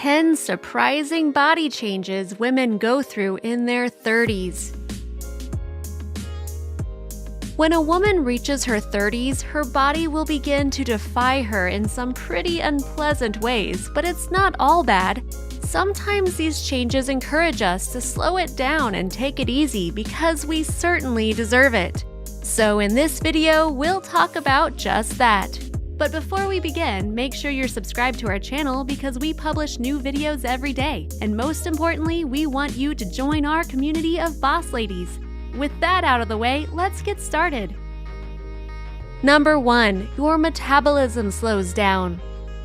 10 surprising body changes women go through in their 30s. When a woman reaches her 30s, her body will begin to defy her in some pretty unpleasant ways, but it's not all bad. Sometimes these changes encourage us to slow it down and take it easy because we certainly deserve it. So in this video, we'll talk about just that. But before we begin, make sure you're subscribed to our channel because we publish new videos every day. And most importantly, we want you to join our community of boss ladies. With that out of the way, let's get started. Number 1. Your metabolism slows down.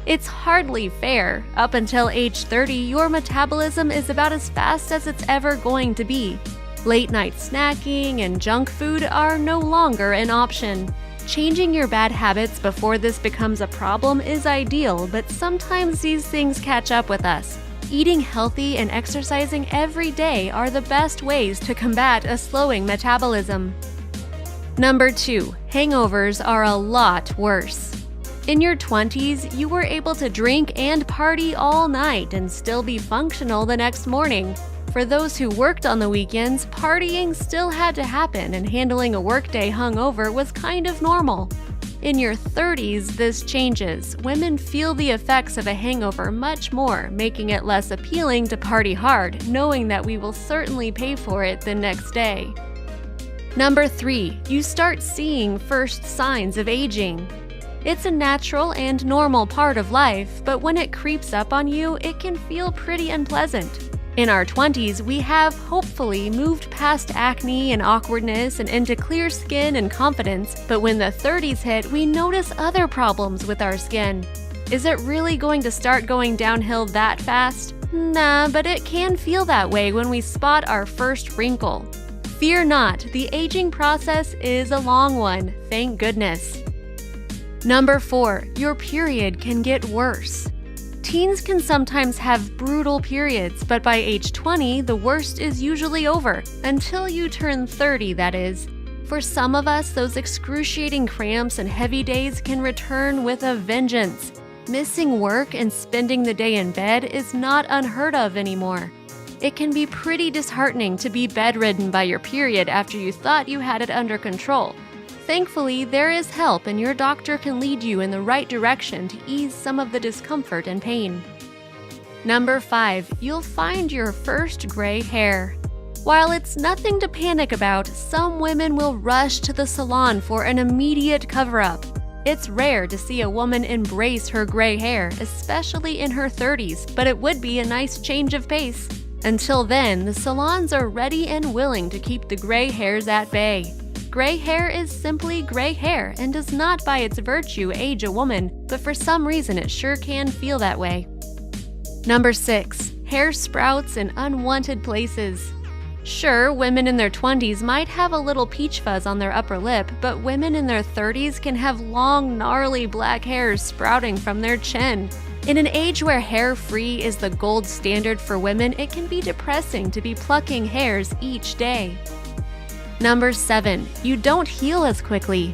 It's hardly fair. Up until age 30, your metabolism is about as fast as it's ever going to be. Late night snacking and junk food are no longer an option. Changing your bad habits before this becomes a problem is ideal, but sometimes these things catch up with us. Eating healthy and exercising every day are the best ways to combat a slowing metabolism. Number 2. Hangovers are a lot worse. In your 20s, you were able to drink and party all night and still be functional the next morning. For those who worked on the weekends, partying still had to happen and handling a workday hungover was kind of normal. In your 30s, this changes. Women feel the effects of a hangover much more, making it less appealing to party hard, knowing that we will certainly pay for it the next day. Number 3. You start seeing first signs of aging. It's a natural and normal part of life, but when it creeps up on you, it can feel pretty unpleasant. In our 20s, we have, hopefully, moved past acne and awkwardness and into clear skin and confidence, but when the 30s hit, we notice other problems with our skin. Is it really going to start going downhill that fast? Nah, but it can feel that way when we spot our first wrinkle. Fear not, the aging process is a long one, thank goodness. Number 4. Your period can get worse. Teens can sometimes have brutal periods, but by age 20, the worst is usually over. Until you turn 30, that is. For some of us, those excruciating cramps and heavy days can return with a vengeance. Missing work and spending the day in bed is not unheard of anymore. It can be pretty disheartening to be bedridden by your period after you thought you had it under control. Thankfully, there is help and your doctor can lead you in the right direction to ease some of the discomfort and pain. Number 5. You'll find your first gray hair. While it's nothing to panic about, some women will rush to the salon for an immediate cover-up. It's rare to see a woman embrace her gray hair, especially in her 30s, but it would be a nice change of pace. Until then, the salons are ready and willing to keep the gray hairs at bay. Gray hair is simply gray hair and does not by its virtue age a woman, but for some reason it sure can feel that way. Number 6. Hair sprouts in unwanted places. Sure, women in their 20s might have a little peach fuzz on their upper lip, but women in their 30s can have long, gnarly black hairs sprouting from their chin. In an age where hair-free is the gold standard for women, it can be depressing to be plucking hairs each day. Number 7. You don't heal as quickly.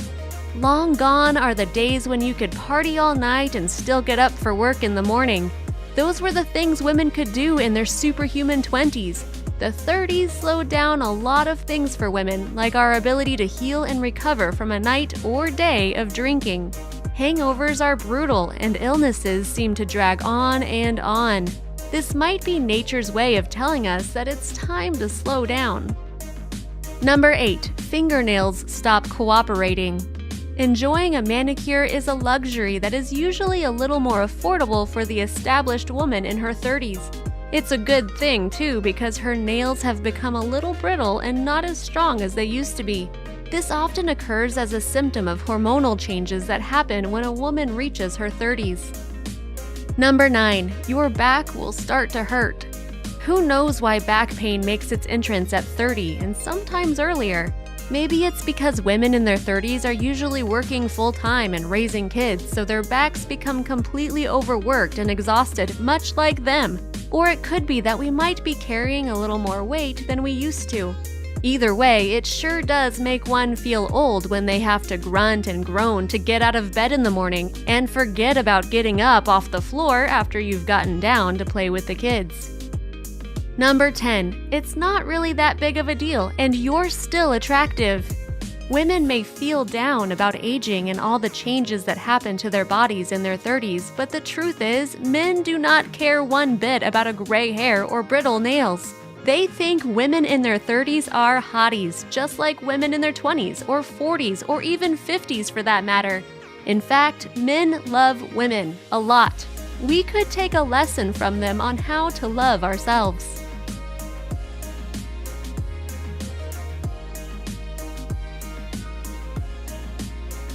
Long gone are the days when you could party all night and still get up for work in the morning. Those were the things women could do in their superhuman 20s. The 30s slowed down a lot of things for women, like our ability to heal and recover from a night or day of drinking. Hangovers are brutal and illnesses seem to drag on and on. This might be nature's way of telling us that it's time to slow down. Number 8. Fingernails stop cooperating. Enjoying a manicure is a luxury that is usually a little more affordable for the established woman in her 30s. It's a good thing, too, because her nails have become a little brittle and not as strong as they used to be. This often occurs as a symptom of hormonal changes that happen when a woman reaches her 30s. Number 9. Your back will start to hurt. Who knows why back pain makes its entrance at 30 and sometimes earlier? Maybe it's because women in their 30s are usually working full-time and raising kids, so their backs become completely overworked and exhausted, much like them. Or it could be that we might be carrying a little more weight than we used to. Either way, it sure does make one feel old when they have to grunt and groan to get out of bed in the morning and forget about getting up off the floor after you've gotten down to play with the kids. Number 10. It's not really that big of a deal, and you're still attractive. Women may feel down about aging and all the changes that happen to their bodies in their 30s, but the truth is, men do not care one bit about a gray hair or brittle nails. They think women in their 30s are hotties, just like women in their 20s or 40s or even 50s for that matter. In fact, men love women a lot. We could take a lesson from them on how to love ourselves.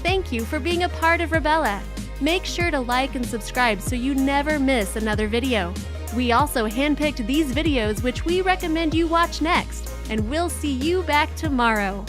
Thank you for being a part of Rebela. Make sure to like and subscribe so you never miss another video. We also handpicked these videos which we recommend you watch next, and we'll see you back tomorrow.